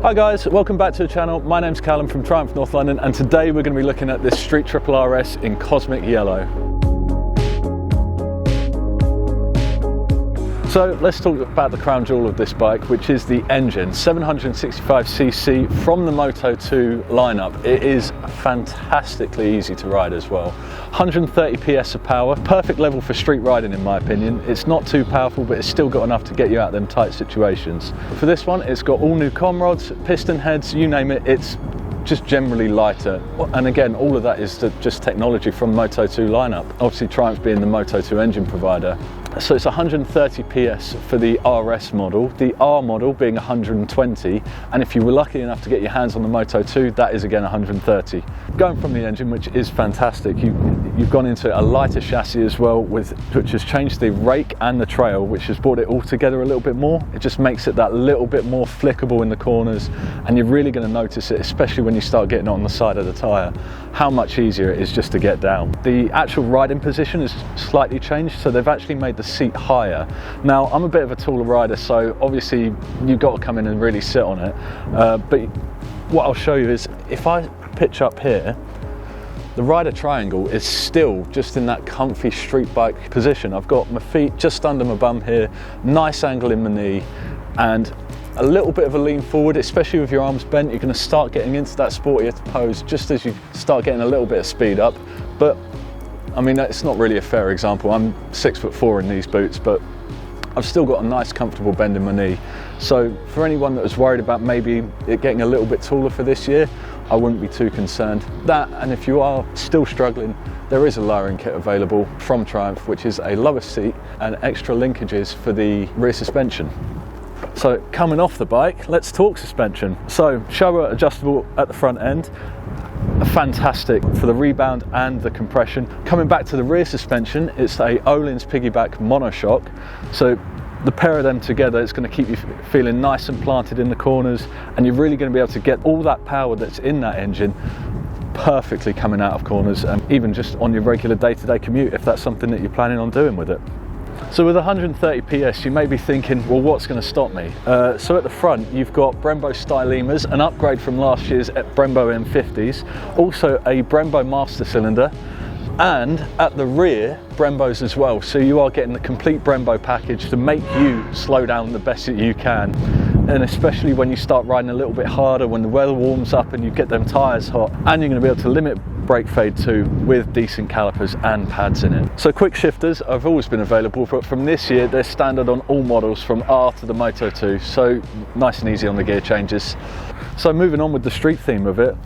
Hi guys, welcome back to the channel. My name's Callum from Triumph North London, and today we're going to be looking at this Street Triple RS in cosmic yellow. So let's talk about the crown jewel of this bike, which is the engine. 765cc from the Moto 2 lineup. It is fantastically easy to ride as well. 130 PS of power, perfect level for street riding in my opinion. It's not too powerful, but it's still got enough to get you out of them tight situations. For this one, it's got all new com rods, piston heads, you name it, it's just generally lighter. And again, all of that is just technology from Moto 2 lineup. Obviously Triumph being the Moto 2 engine provider. So it's 130 PS for the RS model, the R model being 120, and if you were lucky enough to get your hands on the Moto 2, that is again 130. Going from the engine, which is fantastic, you've gone into a lighter chassis as well, which has changed the rake and the trail, which has brought it all together a little bit more. It just makes it that little bit more flickable in the corners, and you're really going to notice it, especially when you start getting it on the side of the tyre, how much easier it is just to get down. The actual riding position has slightly changed, so they've actually made the seat higher. Now I'm a bit of a taller rider, so obviously you've got to come in and really sit on it, but what I'll show you is if I pitch up here, the rider triangle is still just in that comfy street bike position. I've got my feet just under my bum here, nice angle in my knee, and a little bit of a lean forward, especially with your arms bent. You're going to start getting into that sportier pose just as you start getting a little bit of speed up. But I mean, it's not really a fair example. I'm 6'4" in these boots, but I've still got a nice comfortable bend in my knee. So for anyone that was worried about maybe it getting a little bit taller for this year, I wouldn't be too concerned. That, and if you are still struggling, there is a lowering kit available from Triumph, which is a lower seat and extra linkages for the rear suspension. So coming off the bike, let's talk suspension. So shower adjustable at the front end, fantastic for the rebound and the compression. Coming back to the rear suspension, it's a Öhlins piggyback monoshock. So the pair of them together, it's going to keep you feeling nice and planted in the corners, and you're really going to be able to get all that power that's in that engine perfectly coming out of corners, and even just on your regular day-to-day commute if that's something that you're planning on doing with it. So with 130 PS, you may be thinking, well, what's going to stop me? So at the front, you've got Brembo Stylemas, an upgrade from last year's Brembo M50s, also a Brembo Master Cylinder, and at the rear, Brembos as well. So you are getting the complete Brembo package to make you slow down the best that you can. And especially when you start riding a little bit harder, when the weather warms up and you get them tyres hot, and you're going to be able to limit brake fade too with decent calipers and pads in it. So quick shifters have always been available, but from this year they're standard on all models from R to the Moto 2, so nice and easy on the gear changes. So moving on with the street theme of it,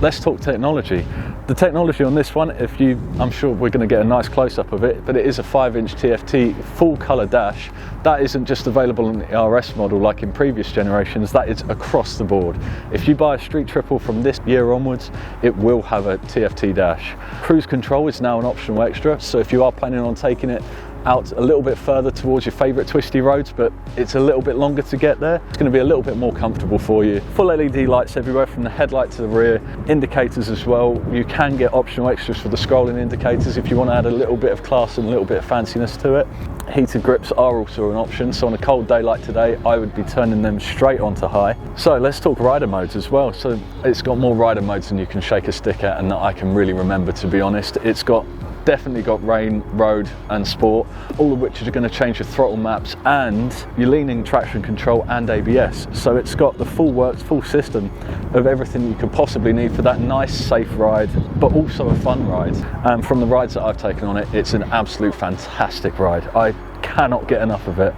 let's talk technology. The technology on this one, I'm sure we're going to get a nice close-up of it, but it is a 5-inch TFT full colour dash. That isn't just available in the RS model like in previous generations, that is across the board. If you buy a Street Triple from this year onwards, it will have a TFT dash. Cruise control is now an optional extra, so if you are planning on taking it out a little bit further towards your favourite twisty roads, but it's a little bit longer to get there, it's going to be a little bit more comfortable for you. Full LED lights everywhere from the headlight to the rear, indicators as well. You can get optional extras for the scrolling indicators if you want to add a little bit of class and a little bit of fanciness to it. Heated grips are also an option, so on a cold day like today I would be turning them straight onto high. So let's talk rider modes as well. So it's got more rider modes than you can shake a stick at and that I can really remember, to be honest. It's definitely got rain, road and sport, all of which are going to change your throttle maps and your leaning traction control and ABS. So it's got the full works, full system of everything you could possibly need for that nice safe ride, but also a fun ride. And from the rides that I've taken on it, it's an absolute fantastic ride. I cannot get enough of it.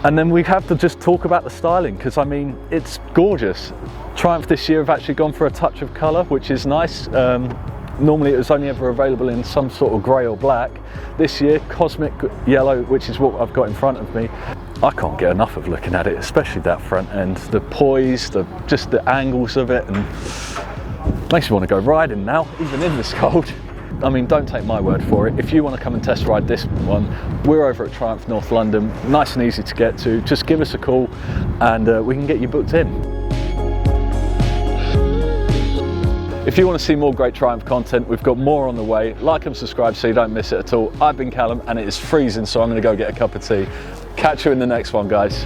And then we have to just talk about the styling, because I mean, it's gorgeous. Triumph this year have actually gone for a touch of colour, which is nice. Normally it was only ever available in some sort of grey or black. This year, cosmic yellow, which is what I've got in front of me. I can't get enough of looking at it, especially that front end. The poise, just the angles of it, and makes me want to go riding now, even in this cold. I mean, don't take my word for it. If you want to come and test ride this one, we're over at Triumph North London, nice and easy to get to. Just give us a call and we can get you booked in. If you want to see more great Triumph content, we've got more on the way. Like and subscribe so you don't miss it at all. I've been Callum and it is freezing, so I'm going to go get a cup of tea. Catch you in the next one, guys.